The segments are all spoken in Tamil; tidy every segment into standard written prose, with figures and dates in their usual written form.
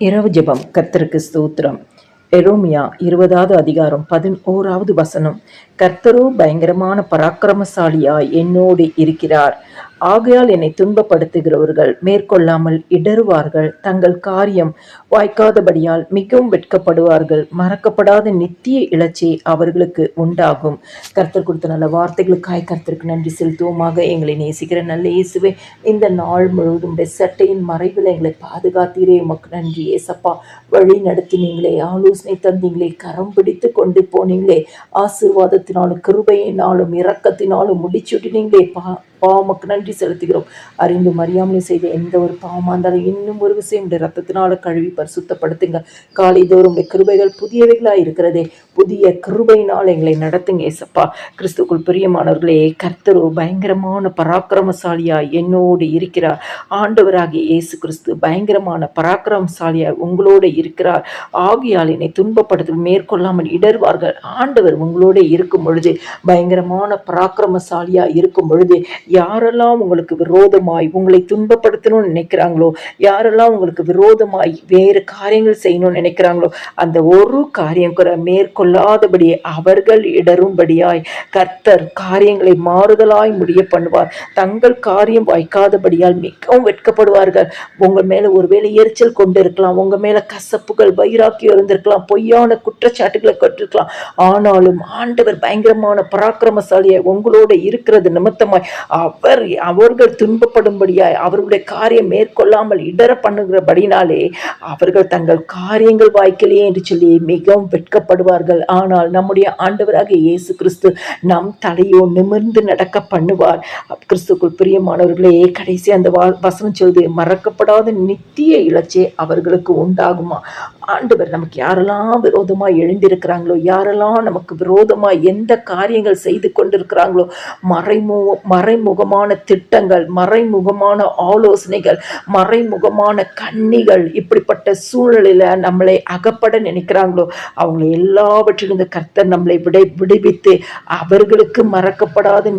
இரவு ஜெபம். கர்த்தருக்கு ஸ்தோத்திரம். எரோமியா 20வது அதிகாரம் 11வது வசனம். கர்த்தரோ பயங்கரமான பராக்கிரமசாலியாய் என்னோடு இருக்கிறார். ஆகையால் என்னை துன்பப்படுத்துகிறவர்கள் மேற்கொள்ளாமல் இடறுவார்கள். தங்கள் காரியம் வாய்க்காதபடியால் மிகவும் வெட்கப்படுவார்கள். மறக்கப்படாத நித்திய இலச்சி அவர்களுக்கு உண்டாகும். கர்த்தர் கொடுத்த நல்ல வார்த்தைகளுக்காய் கர்த்தருக்கு நன்றி செலுத்துவோமாக. எங்களை நேசிக்கிற நல்ல இயேசுவே, இந்த நாள் முழுவதும் சட்டையின் மறைவில் எங்களை பாதுகாத்தீரே, உமக்கு நன்றி ஏசப்பா. வழி நடத்தினீங்களே, ஆலோசனை தந்தீங்களே, கரம் பிடித்து கொண்டு போனீங்களே, ஆசீர்வாதத்தினாலும் கிருபையினாலும் இரக்கத்தினாலும் முடிச்சுட்டினீங்களே பாவமக்கு நன்றி செலுத்துகிறோம். அறிந்தும் அறியாமலும் செய்த எந்த ஒரு பாவமாக இருந்தாலும் இன்னும் ஒரு விஷயம் ரத்தத்தினால கழுவி பரிசுத்தப்படுத்துங்க. காலைதோறும் கிருபைகள் புதியவைகளாக இருக்கிறதே, புதிய கிருபையினால் எங்களை நடத்துங்க ஏசப்பா. கிறிஸ்துக்குள் பிரியமானவர்களே, கர்த்தரோ பயங்கரமான பராக்கிரமசாலியாய் என்னோடு இருக்கிறார். ஆண்டவராகிய இயேசு கிறிஸ்து பயங்கரமான பராக்கிரமசாலியாய் உங்களோடு இருக்கிறார். ஆகியால் என்னை துன்பப்படுத்த மேற்கொள்ளாமல் இடர்வார்கள். ஆண்டவர் உங்களோட இருக்கும் பொழுது, பயங்கரமான பராக்கிரமசாலியாய் இருக்கும் பொழுது, யாரெல்லாம் உங்களுக்கு விரோதமாய் உங்களை துன்பப்படுத்தணும்னு நினைக்கிறாங்களோ, யாரெல்லாம் உங்களுக்கு விரோதமாய் வேறு காரியங்கள் செய்யணும்னு நினைக்கிறாங்களோ, அந்த ஒரு காரியம் கூட மேற்கொள்ளாதபடி அவர்கள் இடரும்படியாய் கர்த்தர் காரியங்களை மாறுதலாய் முடிய பண்ணுவார். தங்கள் காரியம் வாய்க்காதபடியால் மிகவும் வெட்கப்படுவார்கள். உங்கள் மேல ஒருவேளை எரிச்சல் கொண்டு இருக்கலாம், உங்க மேல கசப்புகள் வைராக்கியம் இருந்திருக்கலாம், பொய்யான குற்றச்சாட்டுகளை கட்டிருக்கலாம். ஆனாலும் ஆண்டவர் பயங்கரமான பராக்கிரமசாலியாய் உங்களோட இருக்கிறது நிமித்தமாய் அவர்கள் துன்பப்படும்படியாய் அவர்களுடைய காரியம் மேற்கொள்ளாமல் இடர பண்ணுகிறபடினாலே அவர்கள் தங்கள் காரியங்கள் வாய்க்கலையே என்று சொல்லி மிகவும் வெட்கப்படுவார்கள். ஆனால் நம்முடைய ஆண்டவராகிய இயேசு கிறிஸ்து நம் தலையோ நிமிர்ந்து நடக்க பண்ணுவார். கிறிஸ்துக்குள் பிரியமானவர்களே, கடைசி அந்த வசனம் சொல்லுது, மறக்கப்படாத நித்திய இலச்சே அவர்களுக்கு உண்டாகுமா. ஆண்டவர் நமக்கு யாரெல்லாம் விரோதமாய் எழுந்திருக்கிறாங்களோ, யாரெல்லாம் நமக்கு விரோதமாய் எந்த காரியங்கள் செய்து கொண்டிருக்கிறாங்களோ, மறைமுகமான திட்டங்கள், மறைமுகமான ஆலோசனைகள், மறைமுகமான கண்ணிகள், இப்படிப்பட்ட சூழலில் நம்மளை அகப்பட நினைக்கிறாங்களோ, அவங்களை எல்லாவற்றிலிருந்து கர்த்தர் நம்மளை விடுவித்து அவர்களுக்கு மறக்கப்படாத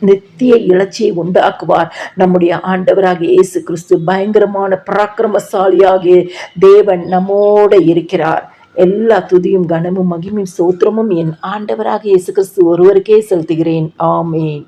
நித்திய இலச்சியை உண்டாக்குவார். நம்முடைய ஆண்டவராகிய இயேசு கிறிஸ்து பயங்கரமான பராக்கிரமசாலியாகிய தேவன் நம்மோட இருக்கிறார். எல்லா துதியும் கனமும் மகிமையும் ஸ்தோத்திரமும் என் ஆண்டவராகிய இயேசு கிறிஸ்து ஒருவருக்கே செலுத்துகிறேன். ஆமென்.